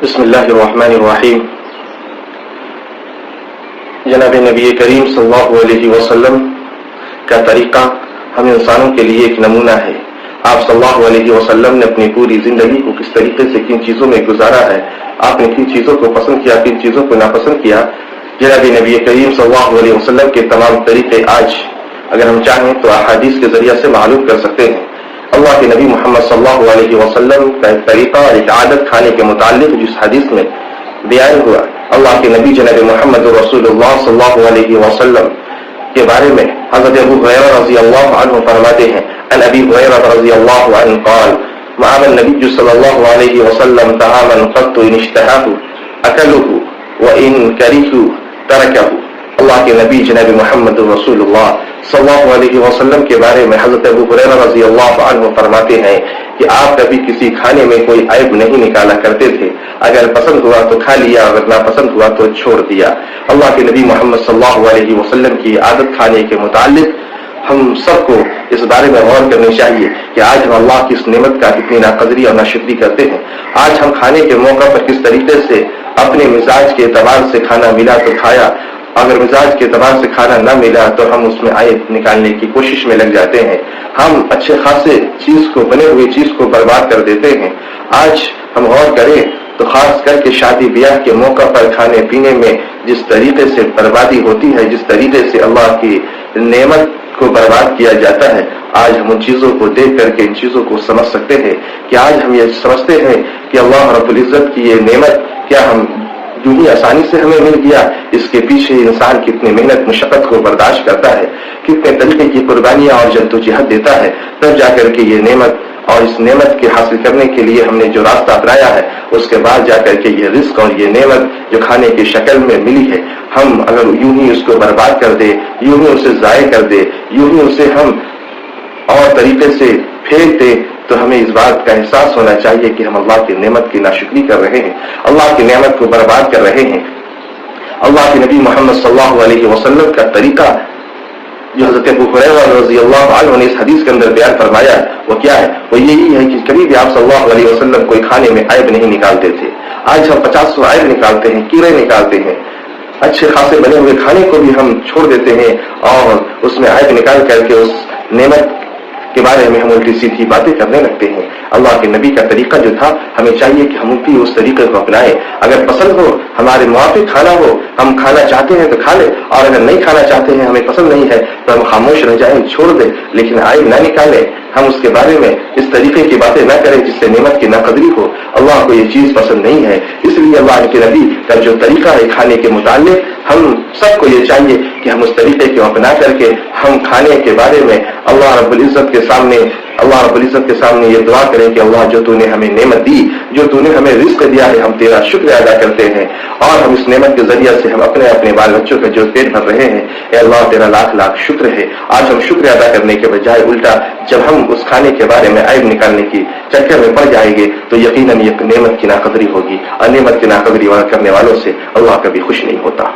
بسم اللہ الرحمن الرحیم۔ جناب نبی کریم صلی اللہ علیہ وسلم کا طریقہ ہم انسانوں کے لیے ایک نمونہ ہے۔ آپ صلی اللہ علیہ وسلم نے اپنی پوری زندگی کو کس طریقے سے کن چیزوں میں گزارا ہے، آپ نے کن چیزوں کو پسند کیا، کن چیزوں کو ناپسند کیا۔ جناب نبی کریم صلی اللہ علیہ وسلم کے تمام طریقے آج اگر ہم چاہیں تو احادیث کے ذریعے سے معلوم کر سکتے ہیں۔ اللہ کے نبی محمد صلی اللہ علیہ وسلم کا ایک طریقہ اور ایک عادت کھانے کے متعلق جس حدیث میں بیان ہوا، اللہ کے نبی جناب محمد رسول اللہ صلی اللہ علیہ وسلم کے بارے میں حضرت ابو ہریرہ رضی اللہ عنہ فرماتے ہیں، ان ابی ہریرہ رضی اللہ عنہ قال ما عمل النبي صلی اللہ علیہ وسلم طعاما قط ان اشتهاه اكله وان كرهه تركه۔ اللہ کے نبی جناب محمد رسول اللہ صلی اللہ علیہ وسلم کے بارے میں حضرت ابو ہریرہ رضی اللہ عنہ فرماتے ہیں کہ آپ کبھی کسی کھانے میں کوئی عیب نہیں نکالا کرتے تھے، اگر پسند ہوا تو کھا لیا، اگر ناپسند ہوا تو چھوڑ دیا۔ اللہ کے نبی محمد صلی اللہ علیہ وسلم کی عادت کھانے کے متعلق ہم سب کو اس بارے میں غور کرنی چاہیے کہ آج ہم اللہ کی اس نعمت کا کتنی ناقدری اور ناشکری کرتے ہیں۔ آج ہم کھانے کے موقع پر کس طریقے سے اپنے مزاج کے اعتبار سے کھانا ملا تو کھایا، اگر مزاج کے اعتبار سے کھانا نہ ملا تو ہم اس میں عیب نکالنے کی کوشش میں لگ جاتے ہیں، ہم اچھے خاصے چیز کو، بنے ہوئے چیز کو برباد کر دیتے ہیں۔ آج ہم غور کریں تو خاص کر کے شادی بیاہ کے موقع پر کھانے پینے میں جس طریقے سے بربادی ہوتی ہے، جس طریقے سے اللہ کی نعمت کو برباد کیا جاتا ہے، آج ہم ان چیزوں کو دیکھ کر کے ان چیزوں کو سمجھ سکتے ہیں کہ آج ہم یہ سمجھتے ہیں کہ اللہ رب العزت کی یہ نعمت کیا ہم جو ہی آسانی سے ہمیں مل گیا، اس کے پیچھے انسان کتنی محنت مشقت کو برداشت کرتا ہے، کتنے طریقے کی قربانیاں اور جدوجہد دیتا ہے، تب جا کر کے یہ نعمت اور اس نعمت کے حاصل کرنے کے لیے ہم نے جو راستہ اپنایا ہے، اس کے بعد جا کر کے یہ رزق اور یہ نعمت جو کھانے کی شکل میں ملی ہے، ہم اگر یوں ہی اس کو برباد کر دے، یوں ہی اسے ضائع کر دے، یوں ہی اسے ہم اور طریقے سے پھینک دے، تو ہمیں اس بات کا احساس ہونا چاہیے کہ ہم اللہ کی نعمت کی ناشکری کر رہے ہیں، اللہ کی نعمت کو برباد کر رہے ہیں۔ اللہ کے نبی محمد صلی اللہ علیہ وسلم کا طریقہ جو حضرت ابو ہریرہ رضی اللہ عنہ نے اس حدیث کے اندر بیان فرمایا وہ کیا ہے؟ وہ یہی ہے کہ کبھی بھی آپ صلی اللہ علیہ وسلم کوئی کھانے میں عیب نہیں نکالتے تھے۔ آج ہم 50 عیب نکالتے ہیں، کیڑے نکالتے ہیں، اچھے خاصے بنے ہوئے کھانے کو بھی ہم چھوڑ دیتے ہیں اور اس میں عیب نکال کر کے اس نعمت کے بارے میں ہم الٹی سیدھی باتیں کرنے لگتے ہیں۔ اللہ کے نبی کا طریقہ جو تھا، ہمیں چاہیے کہ ہم بھی اس طریقے کو اپنائیں۔ اگر پسند ہو، ہمارے موافق کھانا ہو، ہم کھانا چاہتے ہیں تو کھا لیں، اور اگر نہیں کھانا چاہتے ہیں، ہمیں پسند نہیں ہے تو ہم خاموش رہ جائیں، چھوڑ دیں، لیکن عیب نہ نکالیں، ہم اس کے بارے میں اس طریقے کی باتیں نہ کریں جس سے نعمت کی ناقدری ہو۔ اللہ کو یہ چیز پسند نہیں ہے، اس لیے اللہ کے نبی کا جو طریقہ ہے کھانے کے متعلق، ہم سب کو یہ چاہیے کہ ہم اس طریقے کو اپنا کر کے ہم کھانے کے بارے میں اللہ رب العزت کے سامنے یہ دعا کریں کہ اللہ جو تو نے ہمیں نعمت دی، جو تو نے ہمیں رزق دیا ہے، ہم تیرا شکر ادا کرتے ہیں، اور ہم اس نعمت کے ذریعے سے ہم اپنے بال بچوں کا جو پیٹ بھر رہے ہیں، اے اللہ تیرا لاکھ لاکھ شکر ہے۔ آج ہم شکر ادا کرنے کے بجائے الٹا جب ہم اس کھانے کے بارے میں عیب نکالنے کی چکر میں پڑ جائیں گے تو یقیناً یہ نعمت کی ناقدری ہوگی، اور نعمت کی ناقدری کرنے والوں سے اللہ کبھی خوش نہیں ہوتا۔